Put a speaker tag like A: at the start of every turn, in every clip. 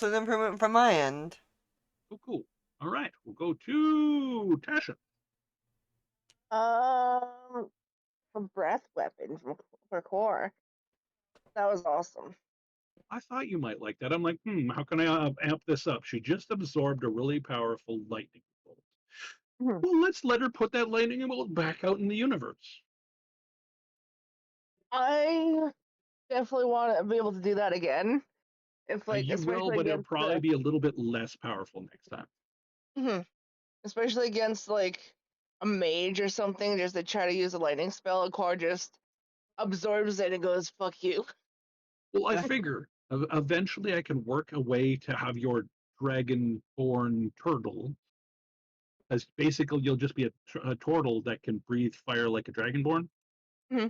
A: an improvement from my end.
B: Oh, cool. All right, we'll go to Tasha.
C: For breath weapon for core. That was awesome.
B: I thought you might like that. I'm like, how can I amp this up? She just absorbed a really powerful lightning bolt.
C: Mhm.
B: Well, let's let her put that lightning bolt back out in the universe.
C: I definitely want to be able to do that again. If like,
B: You will,
C: especially
B: but it'll
C: against
B: probably
C: the,
B: be a little bit less powerful next time.
C: Mhm. Especially against like a mage or something, just to try to use a lightning spell, a core just absorbs it and goes "fuck you."
B: Well, I figure eventually I can work a way to have your dragon-born turtle, as basically you'll just be a turtle that can breathe fire like a dragonborn.
C: Mhm.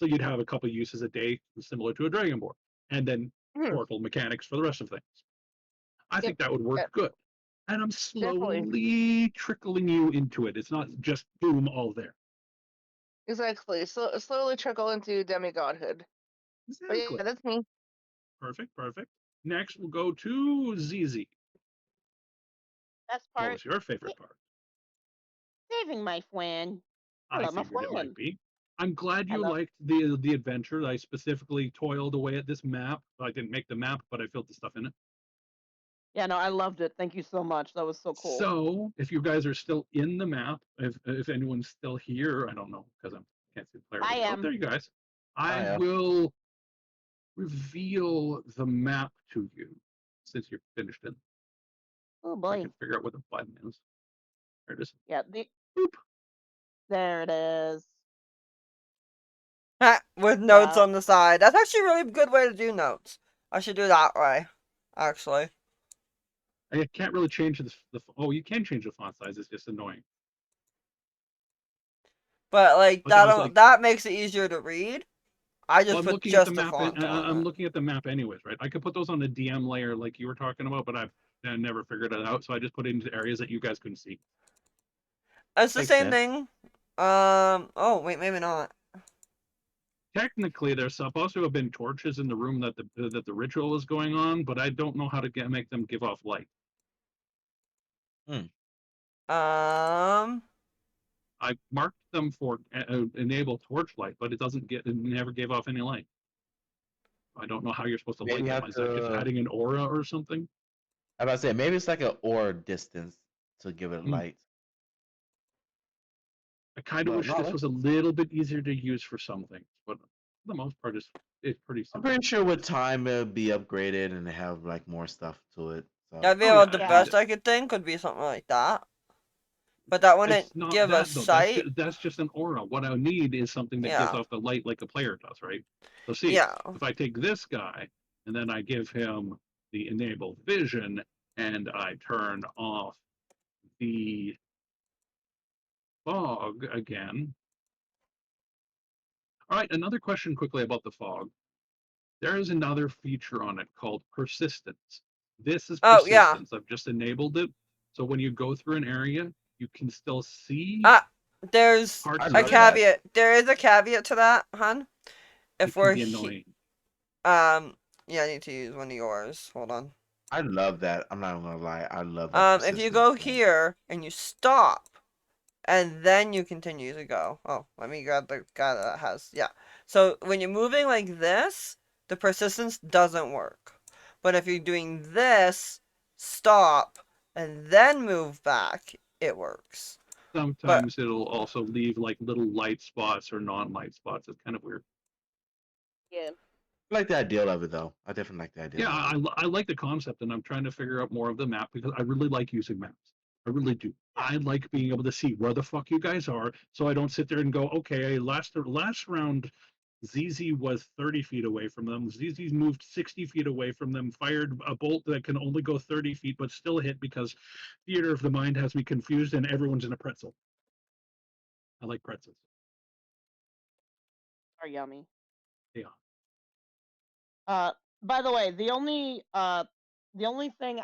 B: So you'd have a couple uses a day, similar to a dragonborn, and then
C: Mhm.
B: turtle mechanics for the rest of things. I
C: Yep.
B: think that would work
C: Yeah,
B: good. And I'm
C: definitely.
B: slowly trickling you into it. It's not just boom, all there.
C: Exactly. So slowly trickle into demigodhood. But
B: Exactly.
C: yeah, that's me.
B: Perfect, perfect. Next, we'll go to ZZ.
D: Best
B: What
D: part,
B: was your favorite part?
D: saving my friend. I
B: I
D: love my
B: figured it might
D: friend.
B: be. I'm glad
D: I
B: you
D: love.
B: liked the adventure. I specifically toiled away at this map. I didn't make the map, but I filled the stuff in it.
D: Yeah, no, I loved it. Thank you so much. That was so cool.
B: So, if you guys are still in the map, if anyone's still here, I don't know because I can't see the player.
D: I
B: Oh, there
D: am.
B: you guys. I
E: I
B: will reveal the map to you since you're finished it.
D: Oh
B: I
D: boy.
B: can figure out what the button is. There it is.
D: Yeah.
B: Boop.
D: There it is.
A: With notes
D: Yeah.
A: on the side. That's actually a really good way to do notes. I should do that way, actually.
B: I can't really change oh, you can change the font size. It's just annoying.
A: But like
B: Like I was like,
A: that makes it easier to read. I
B: well,
A: just
B: I'm
A: put
B: looking at the
A: just a
B: map.
A: font on
B: I'm
A: it.
B: looking at the map anyways, right? I could put those on the DM layer like you were talking about, but I've never figured it out. So I just put it into areas that you guys couldn't see.
A: It's the
E: makes
A: same
E: sense.
A: thing. Oh wait, maybe not.
B: Technically, there's supposed to have been torches in the room that the ritual was going on, but I don't know how to make them give off light.
E: Hmm.
A: Um,
B: I marked them for enable torchlight, but it never gave off any light. I don't know how you're supposed to light
E: Maybe you
B: them.
E: have
B: Is that just
E: to.
B: adding an aura or something?
E: I about to say maybe it's like an or distance to give it
B: Hmm.
E: light.
B: I kind of
E: But
B: wish
E: no,
B: this was a little bit easier to use for some things, but for the most part, it's pretty
E: I'm
B: simple.
E: pretty sure with time it'll be upgraded and have like more stuff to it. So
A: that'd be
B: Oh
A: about the
B: yeah,
D: Yeah.
A: best I could think would be something like that. But that
B: it's
A: wouldn't
B: not
A: give a
B: that though.
A: sight.
B: That's just an aura. What I need is something that gives
A: Yeah,
B: off the light like a player does, right? So see,
A: yeah.
B: if I take this guy and then I give him the enable vision and I turn off the fog again. All right, another question quickly about the fog. There is another feature on it called persistence. This is
A: Oh yeah.
B: persistence. I've just enabled it. So when you go through an area, you can still see
A: Ah, there's
E: I
B: parts
A: a
B: of
E: love
B: it.
E: that.
A: caveat. There is a caveat to that, hun.
B: It
A: If
B: can
A: we're
B: be annoying.
A: yeah, I need to use one of yours. Hold on.
E: I love that. I'm not gonna lie. I love that
A: If you
E: persistence
A: go
E: thing.
A: here and you stop, and then you continue to go. Oh, let me grab the guy that has, yeah. So when you're moving like this, the persistence doesn't work. But if you're doing this, stop, and then move back, it works. But
B: Sometimes it'll also leave like little light spots or non-light spots. It's kind of weird.
D: Yeah.
E: I like the idea of it though. I definitely like the idea
B: Yeah,
E: of it.
B: I like the concept, and I'm trying to figure out more of the map because I really like using maps. I really do. I like being able to see where the fuck you guys are, so I don't sit there and go, okay, last round, ZZ was 30 feet away from them. ZZ moved 60 feet away from them, fired a bolt that can only go 30 feet, but still hit because theater of the mind has me confused, and everyone's in a pretzel. I like pretzels.
D: Are yummy.
B: Yeah.
D: Uh. By the way, the only thing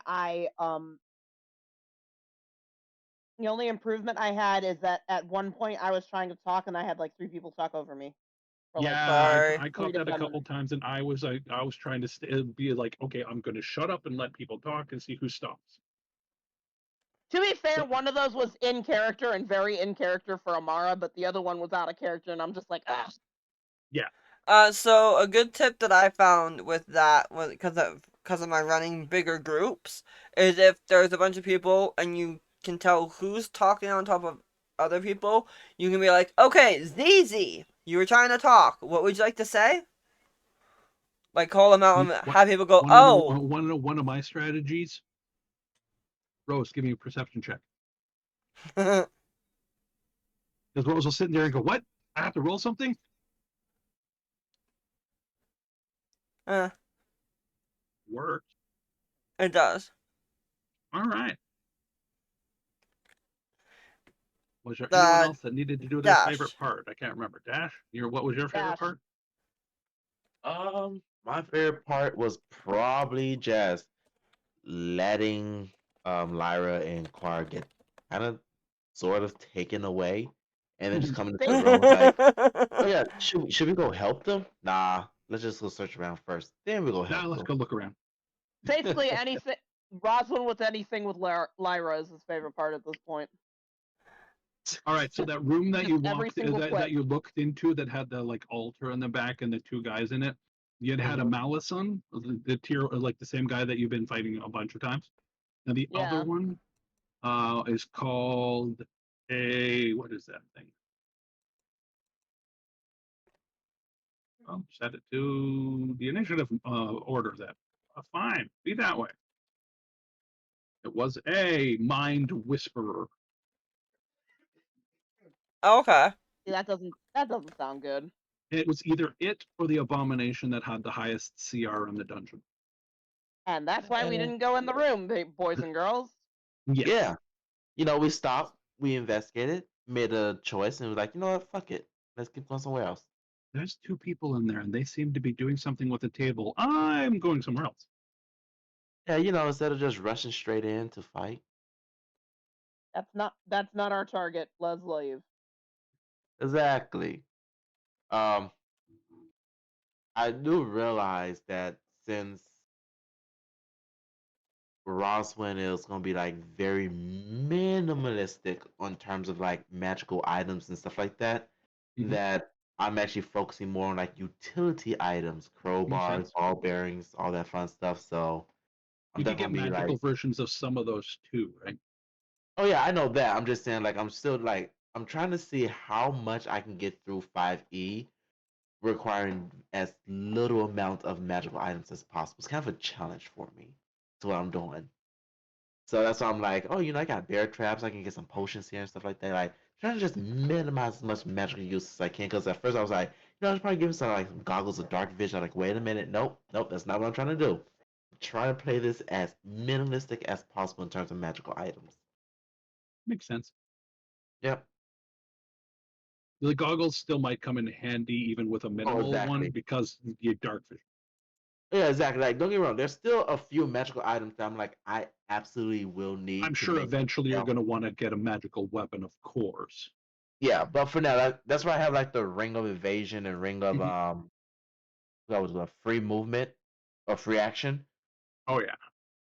D: the only improvement I had is that at one point I was trying to talk and I had like three people talk over me for like
B: Yeah,
A: Sorry.
B: I
D: 3
B: caught
D: to
B: that a
D: 10
B: couple
D: minutes.
B: times, and I was trying to be like, okay, I'm going to shut up and let people talk and see who stops.
D: To be fair,
B: So,
D: one of those was in character and very in character for Amara, but the other one was out of character, and I'm just like, ah.
B: yeah,
A: So a good tip that I found with that was because of my running bigger groups is if there's a bunch of people and you can tell who's talking on top of other people, you can be like, okay, ZZ, you were trying to talk. What would you like to say? Like call them out and
B: what
A: have people go,
B: want to know?
A: oh.
B: Want to know one of my strategies? Rose, give me a perception check. Because Rose will sit there and go, "What? I have to roll something."
A: uh,
B: Works.
A: it does.
B: All right. Was there anyone
A: The
B: else that needed to do their favorite
A: dash.
B: part? I can't remember. Dash, what was your favorite
D: Dash.
B: part?
E: My favorite part was probably just letting Lyra and Quar get kind of sort of taken away, and then just coming into the room was like, oh yeah, should we go help them? Nah, let's just go search around first. Then we go
B: Now
E: help
B: let's
E: them.
B: go look around.
D: Basically, anything. Roswell with anything with Lyra is his favorite part at this point.
B: All right, so that room that
D: Just
B: you
D: every
B: walked
D: single
B: that
D: quest.
B: you looked into that had the like altar in the back and the two guys in it. You had a
E: Mhm.
B: Malison, the tier like the same guy that you've been fighting a bunch of times. And the other
D: Yeah.
B: one is called a what is that thing? Oh, set it to the initiative order then. Fine, be that way. It was a mind whisperer.
A: Okay.
D: See, that doesn't sound good.
B: It was either it or the abomination that had the highest CR in the dungeon.
D: And that's why we
E: Eh,
D: didn't go in the room, boys and girls.
B: Yes.
E: yeah, we stopped, we investigated, made a choice, and was like, you know what, fuck it, let's keep going somewhere else.
B: There's two people in there and they seem to be doing something with the table. I'm going somewhere else.
E: Yeah, instead of just rushing straight in to fight.
D: That's not our target. Let's leave.
E: Exactly. Um, I do realize that since Roswin is gonna be like very minimalistic on terms of like magical items and stuff like that,
B: Mhm.
E: that I'm actually focusing more on like utility items,
B: Makes
E: crowbars,
B: sense.
E: ball bearings, all that fun stuff. So I'm
B: You could get
E: definitely gonna be
B: magical
E: like,
B: versions of some of those too, right?
E: oh yeah, I know that. I'm just saying like I'm still like I'm trying to see how much I can get through 5E requiring as little amount of magical items as possible. It's kind of a challenge for me. That's what I'm doing. So that's why I'm like, oh, I got bear traps. I can get some potions here and stuff like that. Like trying to just minimize as much magical use as I can. Because at first I was like, I was probably giving some like some goggles of dark vision. I'm like, wait a minute, nope, nope, that's not what I'm trying to do. I'm trying to play this as minimalistic as possible in terms of magical items.
B: Makes sense.
E: Yep.
B: The goggles still might come in handy even with a
E: Oh,
B: minimal one
E: exactly.
B: because you dark vision.
E: Yeah, exactly. Like, don't get me wrong. There's still a few magical items that I'm like, I absolutely will
B: I'm
E: need to
B: sure
E: make it.
B: eventually you're going to want to get a magical weapon, of course.
E: Yeah, but for now, that's why I have like the ring of evasion and ring of
B: Mhm.
E: that was a free movement or free action
B: Oh yeah,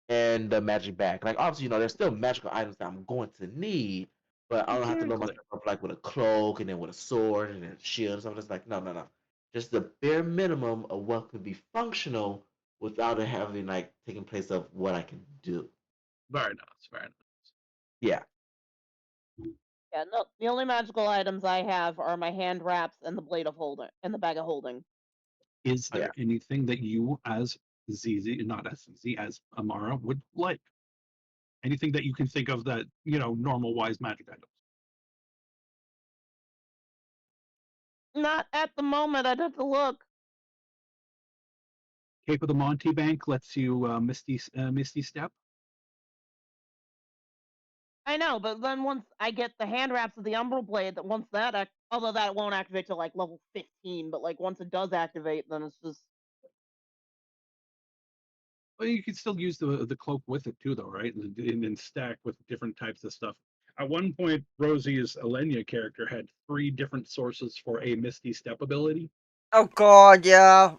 E: and the magic bag. Like obviously, there's still magical items that I'm going to need, but I don't have to build
B: exactly.
E: myself up like with a cloak and then with a sword and then a shield and stuff. Just like no, no, no, just the bare minimum of what could be functional without it having like taking place of what I can do.
B: Very nice, very nice.
E: Yeah.
D: Yeah, no. The only magical items I have are my hand wraps and the blade of holding and the bag of holding.
B: Is
E: Oh, yeah.
B: there anything that you, as ZZ, not as ZZ, as Amara, would like? Anything that you can think of that normal wise magic items?
D: Not at the moment. I'd have to look.
B: Cape of the Monte Bank lets you Misty Step.
D: I know, but then once I get the hand wraps of the Umbral Blade, that once although that won't activate till like level 15, but like once it does activate, then it's just
B: Well, you can still use the cloak with it too, though, right? And stack with different types of stuff. At one point, Rosie's Elenia character had 3 different sources for a Misty Step ability.
A: Oh god, yeah.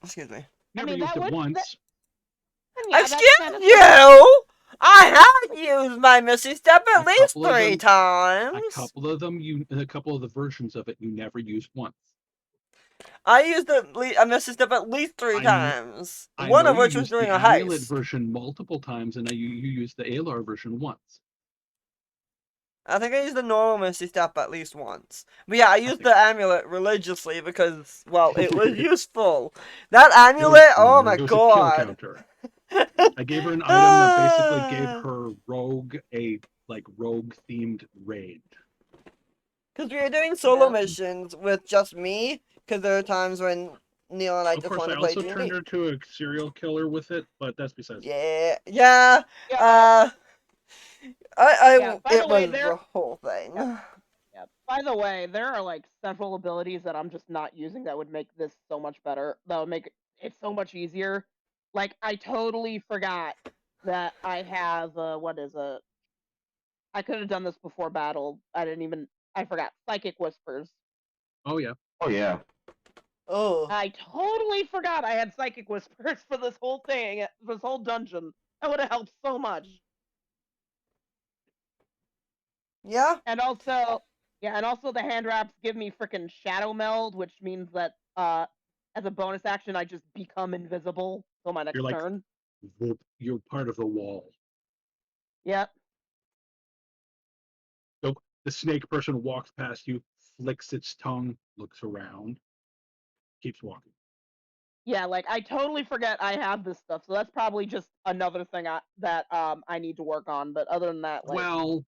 A: Excuse me.
B: Never
D: mean,
B: used
D: that
B: it
D: would
B: once.
D: yeah, that's kind
A: Excuse
D: of
A: you! I have used my Misty Step at
B: A
A: least
B: couple of
A: 3
B: them-
A: times.
B: A couple of the versions of it you never used once.
A: I used a Misty Step at least 3
B: I
A: times.
B: I
A: One
B: know
A: of
B: you
A: which was
B: used the
A: during a
B: amulet
A: heist.
B: version multiple times, and you used the Alar version once.
A: I think I used the normal Misty Step at least once. But yeah, I used
B: think
A: the
B: so.
A: amulet religiously because, well, it was useful. That
B: It was,
A: amulet, oh my
B: it was a kill
A: god.
B: counter. I gave her an item that basically gave
A: Ah.
B: her rogue a rogue themed raid.
A: Because we were doing solo
D: Yeah.
A: missions with just me, because there are times when Neil and I
B: Of
A: just
B: course,
A: want
B: I
A: to play
B: also turned
A: D&D.
B: her to a serial killer with it, but that's besides the point.
A: Yeah, yeah.
D: yeah. Yeah. By the
A: It
D: way,
A: was the whole thing.
D: Yeah. Yeah. By the way, there are like several abilities that I'm just not using that would make this so much better. That would make it so much easier. Like I totally forgot that I have what is it? I could have done this before battle. I didn't even. I forgot. Psychic whispers.
B: Oh yeah,
E: Oh yeah.
A: Oh,
D: I totally forgot I had psychic whispers for this whole thing, this whole dungeon. That would have helped so much.
A: yeah.
D: And also, yeah, and also the hand wraps give me freaking shadow meld, which means that as a bonus action, I just become invisible till my
B: you're
D: next
B: like
D: turn.
B: you're part of the wall.
D: Yep.
B: So the snake person walks past you, flicks its tongue, looks around, keeps walking.
D: Yeah, like I totally forget I have this stuff, so that's probably just another thing that I need to work on. But other than that, like,
B: Well,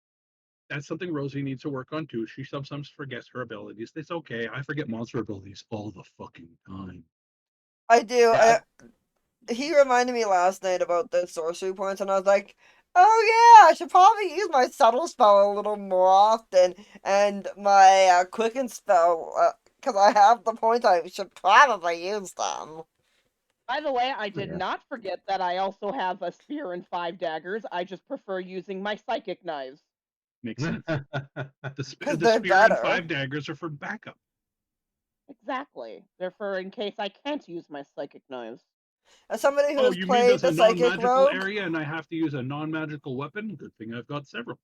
B: that's something Rosie needs to work on too. She sometimes forgets her abilities. It's okay. I forget monster abilities all the fucking time.
A: I do.
E: Yeah,
A: He reminded me last night about the sorcery points, and I was like, oh yeah, I should probably use my subtle spell a little more often, and my quicken spell, because I have the points, I should probably use them.
D: by the way, I
E: oh,
D: did
E: yeah.
D: not forget that I also have a spear and 5 daggers. I just prefer using my psychic knives.
B: Makes sense.
A: Because
B: The
A: they're
B: spear and
A: better.
B: 5 daggers are for backup.
D: Exactly. They're for in case I can't use my psychic knives.
A: As somebody who
B: Oh,
A: has
B: you mean
A: played
B: there's
A: the
B: a
A: psychic
B: non-magical
A: rogue,
B: area and I have to use a non-magical weapon? Good thing I've got several.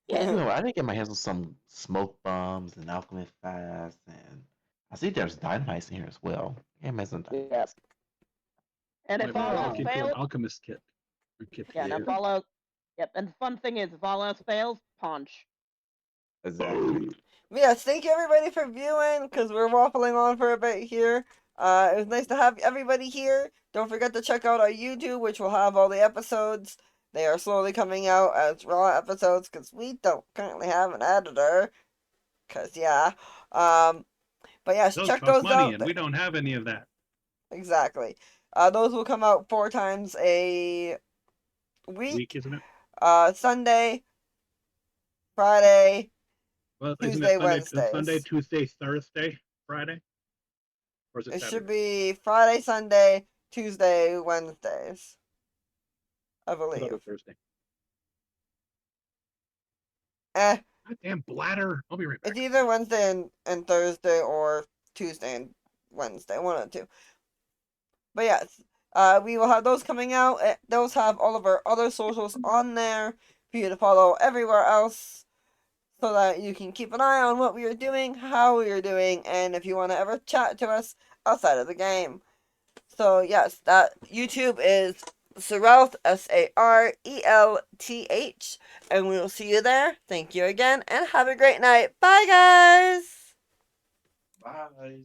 D: Yeah.
E: You know, I didn't get my hands on some smoke bombs and alchemist fast, and I see there's dynamites in here as well. Yeah, man, some
D: Yep.
E: dynamites.
D: And if
B: Might want
D: all
B: to
D: else
B: look
E: Oh,
B: into an
D: fails,
B: alchemist kit or kit.
D: yeah, and
E: yeah,
D: if all else, yep. And the fun thing is, if all else fails, punch.
E: exactly.
A: yes, thank you everybody for viewing, because we're waffling on for a bit here. It was nice to have everybody here. Don't forget to check out our YouTube, which will have all the episodes. They are slowly coming out as raw episodes, because we don't currently have an editor. Because, yeah. But yes,
B: Those
A: check
B: cost
A: those
B: money,
A: out.
B: and we don't have any of that.
A: Exactly. Those will come out 4 times a
B: Week,
A: week.
B: isn't it?
A: Sunday, Friday,
B: Well, isn't it
A: Tuesday,
B: Sunday,
A: Wednesdays.
B: Tuesday, Thursday, Friday, or is it
A: It should
B: Saturday?
A: be Friday, Sunday, Tuesday, Wednesdays, I
B: I thought it
A: believe.
B: was Thursday.
A: Eh,
B: Goddamn bladder! I'll be right
A: it's
B: back.
A: either Wednesday and Thursday or Tuesday and Wednesday, one of the two. But yes, we will have those coming out. Those have all of our other socials on there for you to follow everywhere else, so that you can keep an eye on what we are doing, how we are doing, and if you want to ever chat to us outside of the game. So yes, that YouTube is Sarelth, Sarelth, and we will see you there. Thank you again, and have a great night. Bye, guys.
E: Bye.